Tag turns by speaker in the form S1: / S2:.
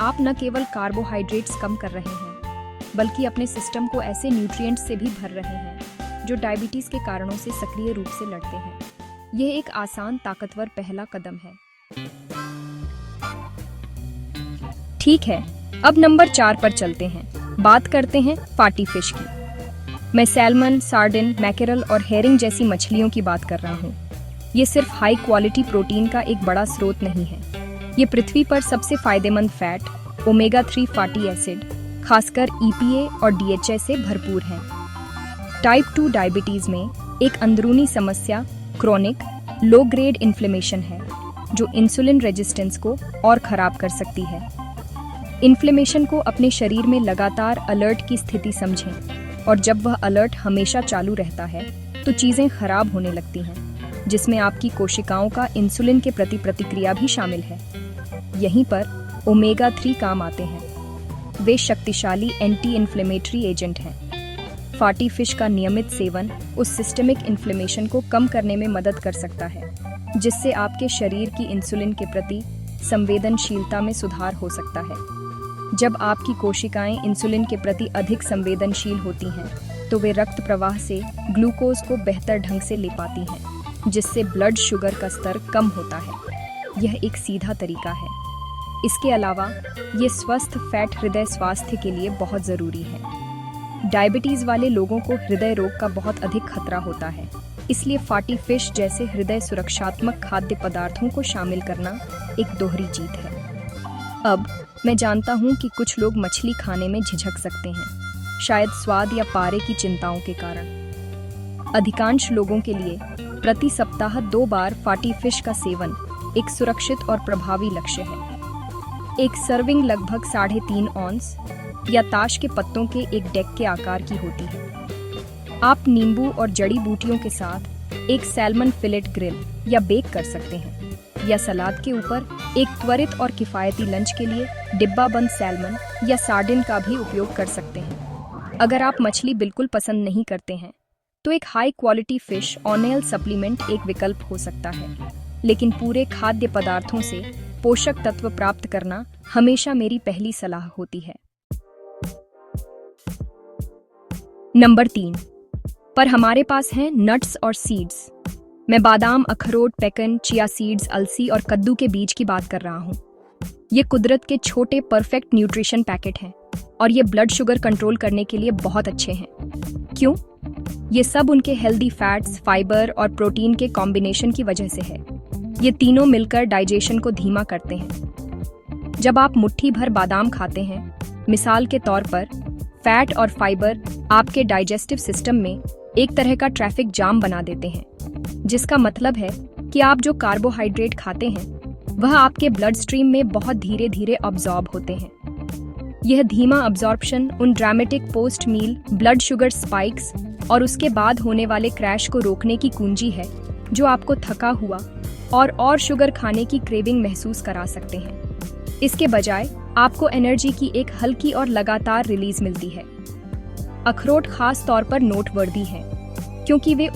S1: आप न केवल कार्बोहाइड्रेट्स कम कर रहे हैं, बल्कि अपने सिस्टम को ऐसे न्यूट्रिएंट्स से भी भर रहे हैं जो डायबिटीज के कारणों से सक्रिय रूप से लड़ते हैं। यह एक आसान, ताकतवर पहला कदम है। ठीक है, अब नंबर 4 पर चलते हैं। बात करते हैं फाटी फिश की। मैं सैल्मन, सार्डिन, मैकेरल और हेरिंग जैसी मछलियों की बात कर रहा हूँ। ये सिर्फ हाई क्वालिटी प्रोटीन का एक बड़ा स्रोत नहीं है, ये पृथ्वी पर सबसे फायदेमंद फैट, ओमेगा 3 फैटी एसिड, खासकर EPA और DHA से भरपूर हैं। टाइप 2 डायबिटीज में एक अंदरूनी समस्या क्रोनिक लो ग्रेड इन्फ्लेमेशन है, जो इंसुलिन रेजिस्टेंस को और खराब कर सकती है। इन्फ्लेमेशन को अपने शरीर में लगातार अलर्ट की स्थिति समझें, और जब वह अलर्ट हमेशा चालू रहता है तो चीजें खराब होने लगती हैं, जिसमें आपकी कोशिकाओं का इंसुलिन के प्रति प्रतिक्रिया भी शामिल है। यहीं पर ओमेगा 3 काम आते हैं। वे शक्तिशाली एंटी इन्फ्लेमेटरी एजेंट हैं। फैटी फिश का नियमित सेवन उस सिस्टमिक इन्फ्लेमेशन को कम करने में मदद कर सकता है, जिससे आपके शरीर की इंसुलिन के प्रति संवेदनशीलता में सुधार हो सकता है। जब आपकी कोशिकाएं इंसुलिन के प्रति अधिक संवेदनशील होती हैं, तो वे रक्त प्रवाह से ग्लूकोज को बेहतर ढंग से ले पाती हैं, जिससे ब्लड शुगर का स्तर कम होता है। यह एक सीधा तरीका है। इसके अलावा ये स्वस्थ फैट हृदय स्वास्थ्य के लिए बहुत ज़रूरी है। डायबिटीज़ वाले लोगों को हृदय रोग का बहुत अधिक खतरा होता है, इसलिए फैटी फिश जैसे हृदय सुरक्षात्मक खाद्य पदार्थों को शामिल करना एक दोहरी जीत है। अब मैं जानता हूँ कि कुछ लोग मछली खाने में झिझक सकते हैं, शायद स्वाद या पारे की चिंताओं के कारण। अधिकांश लोगों के लिए प्रति सप्ताह 2 बार फैटी फिश का सेवन एक सुरक्षित और प्रभावी लक्ष्य है। एक सर्विंग लगभग 3.5 ऑन्स या ताश के पत्तों के एक डेक के आकार की होती है। आप नींबू और जड़ी बूटियों के साथ एक सैल्मन फिलेट ग्रिल या बेक कर सकते हैं, या सलाद के ऊपर एक त्वरित और किफ़ायती लंच के लिए डिब्बाबंद सैल्मन या सार्डिन का भी उपयोग कर सकते हैं। अगर आप मछली बिल्कुल पसंद नहीं करते हैं, तो एक high quality fish oil supplement एक विकल्प हो सकता है, लेकिन पूरे खाद्य पदार्थों से पोषक तत्व प्राप्त करना हमेशा मेरी पहली सलाह होती है। नंबर 3 पर हमारे पास हैं नट्स और सीड्स। मैं बादाम, अखरोट, पेकन, चिया सीड्स, अलसी और कद्दू के बीज की बात कर रहा हूँ। ये कुदरत के छोटे परफेक्ट न्यूट्रिशन पैकेट हैं, और ये ब्लड शुगर कंट्रोल करने के लिए बहुत अच्छे हैं। क्यों? ये सब उनके हेल्दी फैट्स, फाइबर और प्रोटीन के कॉम्बिनेशन की वजह से है। ये तीनों मिलकर डाइजेशन को धीमा करते हैं। जब आप मुट्ठी भर बादाम खाते हैं, मिसाल के तौर पर, फैट और फाइबर आपके डाइजेस्टिव सिस्टम में एक तरह का ट्रैफिक जाम बना देते हैं, जिसका मतलब है कि आप जो कार्बोहाइड्रेट खाते हैं वह आपके ब्लड स्ट्रीम में बहुत धीरे धीरे अब्जॉर्ब होते हैं। यह धीमा अब्जॉर्प्शन उन ड्रामेटिक पोस्ट मील ब्लड शुगर स्पाइक्स और उसके बाद होने वाले क्रैश को रोकने की कुंजी है, जो आपको थका हुआ और शुगर खाने की क्रेविंग महसूस करा सकते हैं। इसके बजाय आपको एनर्जी की एक हल्की और लगातार रिलीज मिलती है। अखरोट खास तौर पर नोटवर्दी हैं, क्योंकि वे